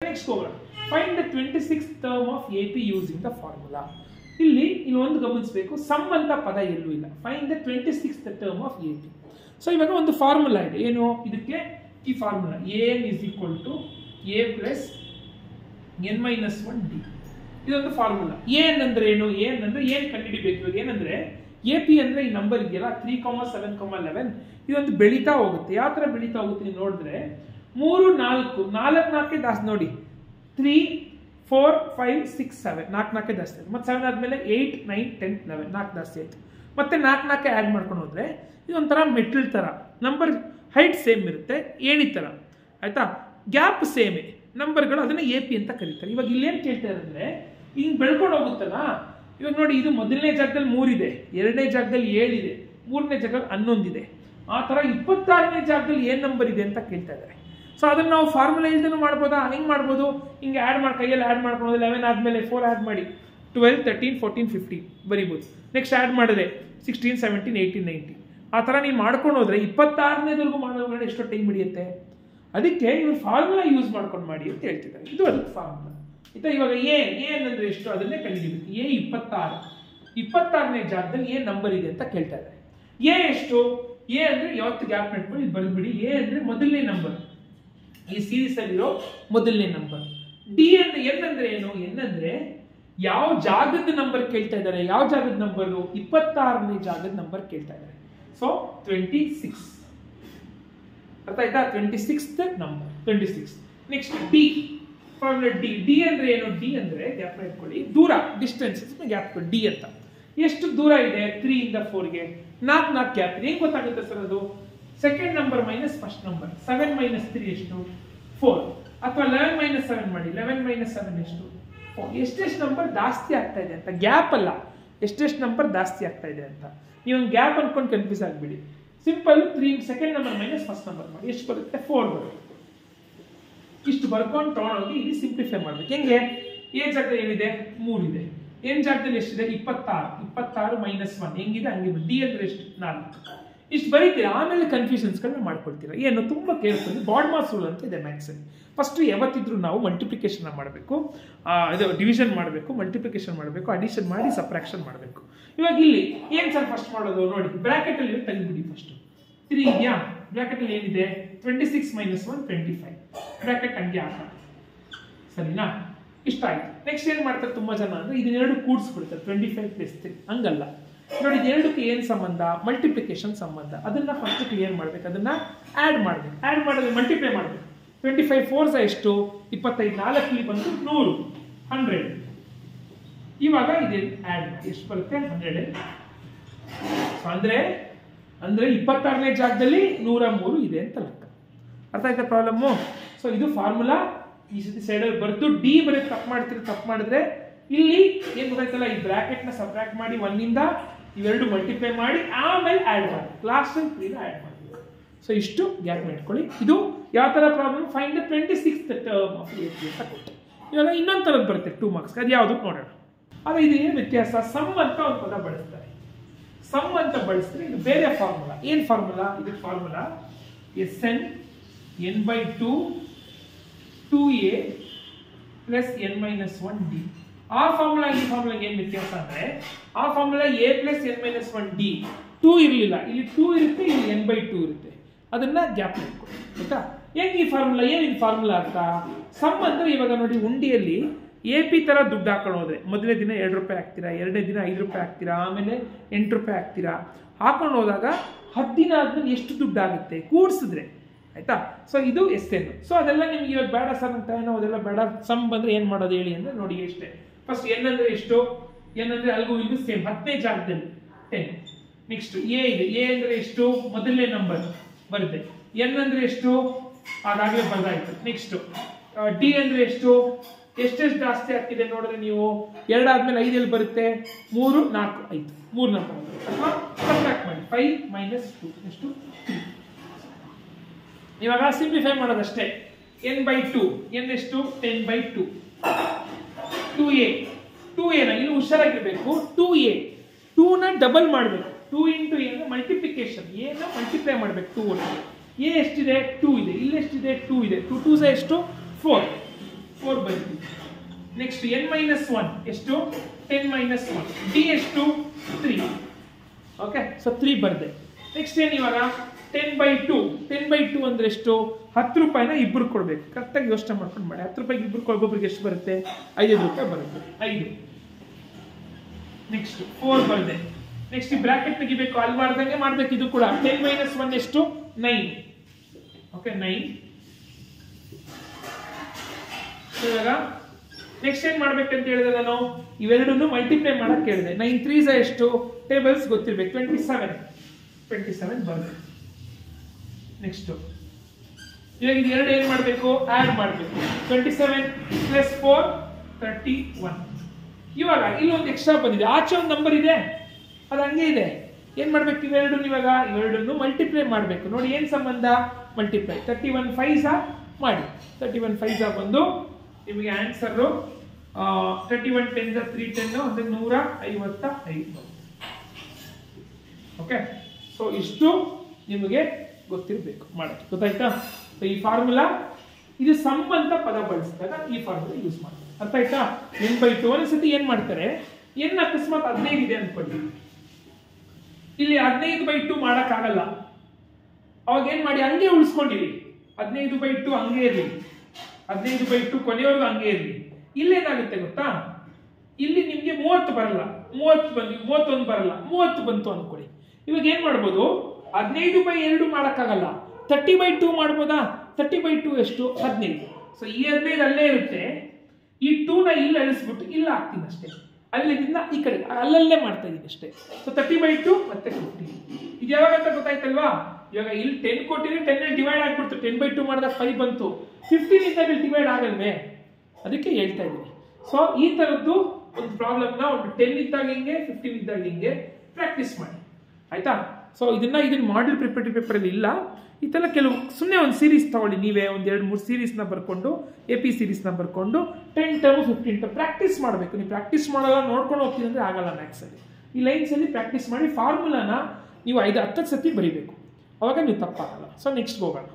Next ಹೋಗೋಣ. Find the 26th term of AP using the formula. ಇಲ್ಲಿ ಒಂದು ಗಮನಿಸಬೇಕು, ಸಮ್ ಅಂತ ಪದ ಎಲ್ಲೂ ಇಲ್ಲ. Find the 26th term of AP. So ಇವಾಗ ಒಂದು ಫಾರ್ಮುಲಾ ಇದೆ. ಏನು ಇದಕ್ಕೆ? ಈ formula an is equal to a plus n-1d. ಇದೊಂದು ಫಾರ್ಮುಲಾ. ಏನ್ ಅಂದ್ರೆ ಏನು? ಏನ್ ಅಂದ್ರೆ ಏನ್ ಕಂಡುಹಿಡಿಬೇಕು? ಇವಾಗ ಏನಂದ್ರೆ AP ಅಂದ್ರೆ ಈ ನಂಬರ್ ಇದೆಯಲ್ಲ 3, 7, 11 ಇದೊಂದು ಬೆಳೀತಾ ಹೋಗುತ್ತೆ. ಯಾವ ತರ ಬೆಳೀತಾ ಹೋಗುತ್ತೆ ನೀವು ನೋಡಿದ್ರೆ 3, 4 ಜಾಸ್ತಿ ನೋಡಿ. 3, 4, 5, 6, 7 4 ಜಾಸ್ತಿ ಆಯ್ತು. ಮತ್ತೆ 7 ಆದ್ಮೇಲೆ 8, 9, 10, 11 4 ಜಾಸ್ತಿ ಆಯ್ತು. ಮತ್ತೆ 4 ಆಡ್ ಮಾಡ್ಕೊಂಡು ಹೋದ್ರೆ ಇದೊಂಥರ ಮೆಟಲ್ ತರ ನಂಬರ್, ಹೈಟ್ ಸೇಮ್ ಇರುತ್ತೆ, ಏಣಿ ತರ ಆಯ್ತಾ, ಗ್ಯಾಪ್ ಸೇಮೇ ನಂಬರ್ಗಳು, ಅದನ್ನ AP ಅಂತ ಕರೀತಾರೆ. ಇವಾಗ ಇಲ್ಲೇನ್ ಕೇಳ್ತಾ ಇದ್ರೆ ಹಿಂಗ್ ಬೆಳ್ಕೊಂಡು ಹೋಗುತ್ತಲ್ಲ. ಇವಾಗ ನೋಡಿ, ಇದು ಮೊದಲನೇ ಜಾಗದಲ್ಲಿ 3 ಇದೆ, ಎರಡನೇ ಜಾಗದಲ್ಲಿ 7 ಇದೆ, ಮೂರನೇ ಜಾಗದಲ್ಲಿ 11 ಇದೆ. ಆ ತರ 26ನೇ ಜಾಗದಲ್ಲಿ ಏನ್ ನಂಬರ್ ಇದೆ ಅಂತ ಕೇಳ್ತಾ ಇದ್ದಾರೆ. ಸೊ ಅದನ್ನ ನಾವು ಫಾರ್ಮುಲಾ ಇಲ್ದೇನು ಮಾಡ್ಬೋದಾ? ಹೆಂಗ್ ಮಾಡ್ಬೋದು? ಹಿಂಗೆ ಆಡ್ ಮಾಡಿ, ಕೈಯಲ್ಲಿ ಆಡ್ ಮಾಡ್ಕೊಂಡು 11 ಆದ್ಮೇಲೆ 4 ಆಡ್ ಮಾಡಿ 12, 13, 14, 15 ಬರೀಬಹುದು. ನೆಕ್ಸ್ಟ್ ಆಡ್ ಮಾಡಿದ್ರೆ 16, 17, 18, 19 ಆ ತರ ನೀವು ಮಾಡ್ಕೊಂಡು ಹೋದ್ರೆ 26ನೇವರೆಗೂ ಮಾಡೋದ್ರೆ ಎಷ್ಟು ಟೈಮ್ ಹಿಡಿಯುತ್ತೆ? ಅದಕ್ಕೆ ಇವ್ರು ಫಾರ್ಮುಲಾ ಯೂಸ್ ಮಾಡ್ಕೊಂಡು ಮಾಡಿ ಅಂತ ಹೇಳ್ತಿದ್ದಾರೆ. ಇದು ಅದಕ್ಕೆ ಫಾರ್ಮುಲಾ ಆಯ್ತಾ. ಇವಾಗ ಏನ್ ಅಂದ್ರೆ ಎಷ್ಟು ಅದನ್ನೇ ಕಂಡುಹಿಡಿಬೇಕು. 26ನೇ ಜಾಗದಲ್ಲಿ ಏನ್ ನಂಬರ್ ಇದೆ ಅಂತ ಕೇಳ್ತಾ ಇದ್ದಾರೆ. ಎಷ್ಟು? ಅಂದ್ರೆ ಯಾವತ್ತು ಗ್ಯಾಪ್ ಮಾಡ್ಕೊಂಡು ಇದು ಬರೆದ್ಬಿಡಿ. ಅಂದ್ರೆ ಮೊದಲನೇ ನಂಬರ್, ಈ ಸೀರೀಸ್ ಅಲ್ಲಿರೋ ಮೊದಲನೇ ನಂಬರ್. ಡಿ ಅಂದ್ರೆ ಎನ್ ಅಂದ್ರೆ ಏನು? ಎನ್ ಅಂದ್ರೆ ಯಾವ ಜಾಗದ ನಂಬರ್ ಕೇಳ್ತಾ ಇದ್ದಾರೆ? ಯಾವ ಜಾಗದ ನಂಬರ್? 26ನೇ ಜಾಗದ ನಂಬರ್ ಕೇಳ್ತಾ ಇದ್ದಾರೆ. ಸೊ 26 ಅರ್ಥ ಆಯ್ತಾ? 26th number 26. Next D formula. D ಅಂದ್ರೆ ಏನು? ಡಿ ಅಂದ್ರೆ ಗ್ಯಾಪ್ ಇಟ್ಕೊಳ್ಳಿ, ದೂರ, ಡಿಸ್ಟೆನ್ಸ್ ಗ್ಯಾಪ್ ಡಿ ಅಂತ. ಎಷ್ಟು ದೂರ ಇದೆ? 3 ಇಂದ 4ಗೆ 4 ಗ್ಯಾಪ್ ಇದೆ. ಹೆಂಗ್ ಗೊತ್ತಾಗುತ್ತೆ ಸರ್ ಅದು? Second number minus first number. 7 minus 3 ಎಷ್ಟು? 4. ಅಥವಾ 11 ಮೈನಸ್ 7 ಮಾಡಿ. 11 ಮೈನಸ್ 7 ಎಷ್ಟು? 4. ಎಷ್ಟೆಷ್ಟು ನಂಬರ್ ಜಾಸ್ತಿ ಆಗ್ತಾ ಇದೆ ಅಂತ, ಗ್ಯಾಪ್ ಅಲ್ಲ, ಎಷ್ಟೆಷ್ಟು ನಂಬರ್ ಜಾಸ್ತಿ ಆಗ್ತಾ ಇದೆ ಅಂತ. ನೀವು ಒಂದು ಗ್ಯಾಪ್ ಅನ್ಕೊಂಡು ಕನ್ಫ್ಯೂಸ್ ಆಗ್ಬಿಡಿ. Simple 3 second number minus first number ಮಾಡಿ ಎಷ್ಟು ಬರುತ್ತೆ? 4 ಬರುತ್ತೆ. ಇಷ್ಟು ಬರ್ಕೊಂಡು ತಗೊಂಡೋಗಿ ಇಲ್ಲಿ ಸಿಂಪ್ಲಿಫೈ ಮಾಡ್ಬೇಕು. ಹೆಂಗೆ? ಎ ಜಾಗದಲ್ಲಿ ಏನಿದೆ? 3 ಇದೆ. ಎನ್ ಜಾಗದಲ್ಲಿ ಎಷ್ಟಿದೆ? 26 ಮೈನಸ್ 1 ಹೆಂಗಿದೆ ಹಂಗೆ. ಡಿ ಅಂದ್ರೆ ಎಷ್ಟು? 4. ಇಷ್ಟು ಬರೀತೀರಾ, ಆಮೇಲೆ ಕನ್ಫ್ಯೂಷನ್ಸ್ಗಳನ್ನ ಮಾಡ್ಕೊಳ್ತೀರಾ. ಏನು? ತುಂಬಾ ಕೇರ್ಫುಲ್. ಬಾಡ್ ಮಾಸ್ ರೂಲ್ ಅಂತ ಇದೆ ಮ್ಯಾಥ್ಸ್ ಅಲ್ಲಿ. ಫಸ್ಟ್ ಯಾವತ್ತಿದ್ರು ನಾವು ಮಲ್ಟಿಪ್ಲಿಕೇಶನ್ ಮಾಡಬೇಕು, ಡಿವಿಷನ್ ಮಾಡಬೇಕು, ಮಲ್ಟಿಪ್ಲಿಕೇಶನ್ ಮಾಡಬೇಕು, ಅಡಿಷನ್ ಮಾಡಿ ಸಬ್ಟ್ರಾಕ್ಷನ್ ಮಾಡಬೇಕು. ಇವಾಗ ಇಲ್ಲಿ ಏನ್ ಸರ್ ಫಸ್ಟ್ ಮಾಡೋದು? ನೋಡಿ, ಬ್ರಾಕೆಟ್ ಅಲ್ಲಿ ತೆಗೆದ್ಬಿಡಿ. ಫಸ್ಟ್ 3 ಇದೆಯಾ? ಬ್ರಾಕೆಟ್ ಅಲ್ಲಿ ಏನಿದೆ? 26 ಮೈನಸ್ 1 25. ಬ್ರಾಕೆಟ್ ಹಂಗೆ ಹಾಕೋಣ, ಸರಿನಾ? ಇಷ್ಟ ಆಯ್ತು. ನೆಕ್ಸ್ಟ್ ಏನ್ ಮಾಡ್ತಾರೆ ತುಂಬಾ ಜನ ಅಂದ್ರೆ ಇದನ್ನೆರಡು ಕೂಡಿಸ್ಬಿಡ್ತಾರೆ. 25 ಪ್ಲಸ್ 3 ಹಂಗಲ್ಲ. ನೋಡಿ, ಇದೆರಡಕ್ಕೆ ಏನ್ ಸಂಬಂಧ? ಮಲ್ಟಿಪ್ಲಿಕೇಶನ್ ಸಂಬಂಧ. ಅದನ್ನ ಫಸ್ಟ್ ಕ್ಲಿಯರ್ ಮಾಡ್ಬೇಕು, ಅದನ್ನ ಆಡ್ ಮಾಡ್ಬೇಕು. ಆಡ್ ಮಾಡಿದ್ರೆ ಮಲ್ಟಿಪ್ಲೈ ಮಾಡ್ಬೇಕು. 25 4 ಎಷ್ಟು? 25 4 ಬಂದು 100 100. ಇವಾಗ ಇದೆ ಆಡ್ ಮಾಡಿ ಎಷ್ಟು ಬರುತ್ತೆ? 100. ಅಂದ್ರೆ 26ನೇ ಜಾಗದಲ್ಲಿ 103 ಇದೆ ಅಂತ ಲೆಕ್ಕ. ಅರ್ಥ ಆಯ್ತಾ ಪ್ರಾಬ್ಲಮ್ಮು? ಸೊ ಇದು ಫಾರ್ಮುಲಾ. ಈ ಸತಿ ಸೈಡಲ್ಲಿ ಬರ್ದು ಡಿ ಬರೀ ತಪ್ಪು ಮಾಡಿದ್ರೆ ಇಲ್ಲಿ ಏನ್ ಗೊತ್ತಾಯ್ತಲ್ಲ, ಈ ಬ್ರಾಕೆಟ್ ನ ಸಬ್ಟ್ರಾಕ್ಟ್ ಮಾಡಿ 1 ಇಂದ ಇವೆರಡು ಮಲ್ಟಿಪ್ಲೈ ಮಾಡಿ ಆಮೇಲೆ ಆಡ್ ಮಾಡಿ, ಲಾಸ್ಟ್ 3 ಆಡ್ ಮಾಡಿ. ಸೊ ಇಷ್ಟು ಗ್ಯಾಪ್ ಇಟ್ಕೊಳ್ಳಿ. ಇದು ಯಾವ ತರ problem? Find the 26th term of AP ಅಂತ ಕೊಟ್ಟೆ. ಇವಾಗ ಇನ್ನೊಂದು ತರದ್ ಬರುತ್ತೆ 2 marks. ಅದು ಯಾವುದು ನೋಡೋಣ. ಆದ್ರೆ ಇದು ಏನು ವ್ಯತ್ಯಾಸ? ಸಮ್ ಅಂತ ಒಂದು ಪದ ಬಳಸ್ತಾರೆ. ಸಮ್ ಅಂತ ಬಳಸಿದ್ರೆ ಇದು ಬೇರೆ ಫಾರ್ಮುಲಾ. ಏನ್ ಫಾರ್ಮುಲಾ? ಇದು formula Sn n/2 2a plus n-1d. ಆ ಫಾರ್ಮುಲಾ ಈ ಫಾರ್ಮುಲಾಗೆ ಏನ್ ವ್ಯತ್ಯಾಸ ಅಂದ್ರೆ, ಆ ಫಾರ್ಮುಲಾ a ಪ್ಲಸ್ n-1d 2 ಇರಲಿಲ್ಲ, ಇಲ್ಲಿ 2 ಇರುತ್ತೆ, ಇಲ್ಲಿ n/2 ಇರುತ್ತೆ. ಅದನ್ನ ಗ್ಯಾಪ್ ಇಟ್ಕೊಳ್ಳಿ ಆಯ್ತಾ. ಹೆಂಗ್ ಈ ಫಾರ್ಮುಲಾ? ಏನ್ ಈ ಫಾರ್ಮುಲಾ ಅಂತ? ಸಮ್ ಅಂದ್ರೆ ಇವಾಗ ನೋಡಿ, ಉಂಡಿಯಲ್ಲಿ AP ತರ ದುಡ್ಡು ಹಾಕೊಂಡು ಹೋದ್ರೆ ಮೊದಲನೇ ದಿನ 2 ರೂಪಾಯಿ ಹಾಕ್ತೀರಾ, ಎರಡನೇ ದಿನ 5 ರೂಪಾಯಿ ಹಾಕ್ತೀರಾ, ಆಮೇಲೆ 8 ರೂಪಾಯಿ ಹಾಕ್ತೀರಾ. ಹಾಕೊಂಡು ಹೋದಾಗ 10 ದಿನ ಆದ್ಮೇಲೆ ಎಷ್ಟು ದುಡ್ಡು ಆಗುತ್ತೆ ಕೂಡಿಸಿದ್ರೆ ಆಯ್ತಾ. ಸೊ ಇದು Sn. ಸೊ ಅದೆಲ್ಲ ನಿಮ್ಗೆ ಇವಾಗ ಬೇಡ ಸರ್ ಅಂತ ಏನೋ ಅದೆಲ್ಲ ಬೇಡ. ಸಮ್ ಬಂದ್ರೆ ಏನ್ ಮಾಡೋದು ಹೇಳಿ ಅಂದ್ರೆ ನೋಡಿ ಎಷ್ಟೇ. ಫಸ್ಟ್ n ಅಂದ್ರೆ ಎಷ್ಟು? n ಅಂದ್ರೆ ಅಲ್ಗೂ ಇದು ಸೇಮ್ 10ನೇ ಜಾಗದಲ್ಲಿ 10. ನೆಕ್ಸ್ಟ್ a ಇದೆ. a ಅಂದ್ರೆ ಎಷ್ಟು? ಮೊದಲನೇ ನಂಬರ್ ಬರುತ್ತೆ. n ಅಂದ್ರೆ ಎಷ್ಟು? ಅದಾಗಲೇ ಬರ್ದಾಯ್ತು. ನೆಕ್ಸ್ಟ್ d ಅಂದ್ರೆ ಎಷ್ಟು? ಎಷ್ಟೆಷ್ಟು ಜಾಸ್ತಿ ಆಗ್ತಿದೆ ನೋಡಿದ್ರೆ ನೀವು 2 ಆದ್ಮೇಲೆ 5 ಎಲ್ಲಿ ಬರುತ್ತೆ? 3 4 5 3 ನಂಬರ್. ಅಥವಾ ಸಬ್ಟ್ರಾಕ್ಟ್ ಮಾಡಿ 5 ಮೈನಸ್ 2 ಎಷ್ಟು? 3. ಇವಾಗ ಸಿಂಪ್ಲಿಫೈ ಮಾಡೋದಷ್ಟೇ. n/2 n ಎಷ್ಟು? 10/2. 2a ನ ಇಲ್ಲಿ ಹುಷಾರಾಗಿರ್ಬೇಕು. 2a 2 ನ ಡಬಲ್ ಮಾಡಬೇಕು. 2 ಇಂಟು a ನ ಮಲ್ಟಿಪ್ಲಿಕೇಶನ್, a ನ ಮಲ್ಟಿಪ್ಲೈ ಮಾಡಬೇಕು 2 ಒಟ್ಟಿಗೆ. a ಎಷ್ಟಿದೆ? 2 ಇದೆ. ಇಲ್ಲಿ ಎಷ್ಟಿದೆ? 2 ಇದೆ. 2 2 ಎಷ್ಟು? 4. 4 ಬರೀತೀವಿ. ನೆಕ್ಸ್ಟ್ n-1 ಎಷ್ಟು 10 - 1. d ಎಷ್ಟು 3. ಓಕೆ, ಸೊ 3 ಬರ್ದೆ. ನೆಕ್ಸ್ಟ್ ಏನು ಇವಾಗ 10/2. 10/2 ಅಂದ್ರೆ ಎಷ್ಟು 10 ರೂಪಾಯಿನ ಇಬ್ಬರು ಕೊಡ್ಬೇಕು. ಕರೆಕ್ಟಾಗಿ ಯೋಚನೆ ಮಾಡ್ಕೊಂಡು ಮಾಡಿ. 10 ರೂಪಾಯಿಗೆ ಇಬ್ಬರು ಒಬ್ಬೊಬ್ರಿಗೆ ಎಷ್ಟು ಬರುತ್ತೆ 5 ರೂಪಾಯಿ ಬರುತ್ತೆ. 5. ನೆಕ್ಸ್ಟ್ 4 ಬರ್ದೆ. ನೆಕ್ಸ್ಟ್ ಈ ಬ್ರಾಕೆಟ್ ತೆಗಿಬೇಕು, ಅಲ್ಲಿ ಮಾಡ್ದಂಗೆ ಮಾಡ್ಬೇಕು. ಇದು ಕೂಡ 10 - 1 ಎಷ್ಟು 9. ಓಕೆ 9. ಇವಾಗ ನೆಕ್ಸ್ಟ್ ಏನ್ ಮಾಡ್ಬೇಕಂತ ಹೇಳಿದ್ರೆ ನಾನು ಇವೆರಡನ್ನು ಮಲ್ಟಿಪ್ಲೈ ಮಾಡಕ್ ಹೇಳಿದೆ. 9 3s ಎಷ್ಟು ಟೇಬಲ್ಸ್ ಗೊತ್ತಿರ್ಬೇಕು. 27 ಬರುತ್ತೆ. ನೆಕ್ಸ್ಟ್ ಇವಾಗ ಇದು ಎರಡು ಏನ್ ಮಾಡಬೇಕು ಆಡ್ ಮಾಡಬೇಕು. 27 + 4 31. ಇವಾಗ ಇಲ್ಲೊಂದು ಎಕ್ಸ್ಟ್ರಾ ಬಂದಿದೆ, ಆಚೆ ಒಂದು ನಂಬರ್ ಇದೆ, ಅದು ಹಂಗೆ ಇದೆ. ಏನ್ ಮಾಡ್ಬೇಕು ಇವೆರಡನ್ನು ಇವಾಗ ಇವೆರಡನ್ನು ಮಲ್ಟಿಪ್ಲೈ ಮಾಡಬೇಕು. ನೋಡಿ ಏನ್ ಸಂಬಂಧ ಮಲ್ಟಿಪ್ಲೈ. 31 5s ಮಾಡಿ. 31 5s ಬಂದು ನಿಮಗೆ ಆನ್ಸರ್ 31 10s 310 ಅಂದ್ರೆ 155. ಓಕೆ, ಸೊ ಇಷ್ಟು ನಿಮಗೆ ಗೊತ್ತಿರಬೇಕು ಮಾಡಕ್ಕೆ. ಗೊತ್ತಾಯ್ತಾ? ಈ ಫಾರ್ಮುಲಾ ಇದು ಸಂಬಂಧ ಪದ ಬಳಸಿದಾಗ ಈ ಫಾರ್ಮುಲಾ ಯೂಸ್ ಮಾಡ್ತಾರೆ. ಅರ್ಥ ಆಯ್ತಾ? n/2 ಒಂದ್ಸತಿ ಏನ್ ಮಾಡ್ತಾರೆ, n ಅಕಸ್ಮಾತ್ 15 ಇದೆ ಅನ್ಕೊಳ್ಳಿ, ಇಲ್ಲಿ 15/2 ಮಾಡಕ್ಕಾಗಲ್ಲ. ಅವಾಗ ಏನ್ ಮಾಡಿ ಹಂಗೆ ಉಳಿಸ್ಕೊಂಡಿರಿ. 15/2 ಹಂಗೆ ಇರಲಿ, 15/2 ಕೊನೆಯವರೆಗೂ ಹಂಗೆ ಇರಲಿ. ಇಲ್ಲೇನಾಗುತ್ತೆ ಗೊತ್ತಾ, ಇಲ್ಲಿ ನಿಮ್ಗೆ 30 ಬರಲ್ಲ, 30 ಬಂದು 31 ಬರಲ್ಲ, 30 ಬಂತು ಅನ್ಕೊಳ್ಳಿ. ಇವಾಗ ಏನ್ ಮಾಡ್ಬೋದು 15/2 ಮಾಡಕ್ಕಾಗಲ್ಲ, 30/2 ಮಾಡ್ಬೋದಾ? 30/2 ಎಷ್ಟು 15. ಸೊ ಈ 15 ಅಲ್ಲೇ ಇರುತ್ತೆ. ಈ 2ನ ಇಲ್ಲಿ ಅಳಿಸ್ಬಿಟ್ಟು ಇಲ್ಲ ಹಾಕ್ತೀನಿ ಅಷ್ಟೇ. ಅಲ್ಲಿಂದ ಈ ಕಡೆ ಅಲ್ಲಲ್ಲೇ ಮಾಡ್ತಾ ಇದೀನಿ ಅಷ್ಟೇ. ಸೊ 30/2 ಮತ್ತೆ 50. ಇದು ಯಾವಾಗ ಅಂತ ಗೊತ್ತಾಯ್ತಲ್ವಾ? ಇವಾಗ ಇಲ್ಲಿ 10 ಕೊಟ್ಟಿದ್ರೆ 10 ಡಿವೈಡ್ ಆಗ್ಬಿಡ್ತು. 10/2 ಮಾಡಿದಾಗ 5 ಬಂತು. 15 ಇದ್ದಾಗ ಡಿವೈಡ್ ಆಗಲ್ವೇ? ಅದಕ್ಕೆ ಹೇಳ್ತಾ ಇದ್ದೀನಿ. ಸೊ ಈ ತರದ್ದು ಒಂದು ಪ್ರಾಬ್ಲಮ್ನ ಒಂದು 10 ಇದ್ದಾಗ ಹಿಂಗೆ 15 ಇದ್ದಾಗ ಹಿಂಗೆ ಪ್ರಾಕ್ಟೀಸ್ ಮಾಡಿ. ಆಯ್ತಾ? ಸೊ ಇದನ್ನ ಮಾಡಲ್ ಪ್ರಿಪರೇಟರಿ ಪೇಪರ್ ಅಲ್ಲಿ ಇಲ್ಲ. ಈ ತರ ಕೆಲವು ಸುಮ್ಮನೆ ಒಂದು ಸೀರೀಸ್ ತಗೊಳ್ಳಿ, ನೀವೇ ಒಂದು 2-3 ಸೀರೀಸ್ನ ಬರ್ಕೊಂಡು AP ಸೀರೀಸ್ನ ಬರ್ಕೊಂಡು 10 ಟರ್ಮ್ 15 ಟರ್ಮ್ ಪ್ರಾಕ್ಟೀಸ್ ಮಾಡಬೇಕು. ನೀವು ಪ್ರಾಕ್ಟೀಸ್ ಮಾಡಲ್ಲ ನೋಡ್ಕೊಂಡು ಹೋಗ್ತೀನಿ ಅಂದ್ರೆ ಆಗಲ್ಲ. ಮ್ಯಾಥ್ಸ್ ಅಲ್ಲಿ ಈ ಲೈನ್ಸ್ ಅಲ್ಲಿ ಪ್ರಾಕ್ಟೀಸ್ ಮಾಡಿ ಫಾರ್ಮುಲಾನ ನೀವು 5-10 ಸತಿ ಬರೀಬೇಕು, ಅವಾಗ ನೀವು ತಪ್ಪಾಗಲ್ಲ. ಸೊ ನೆಕ್ಸ್ಟ್ ಹೋಗೋಣ.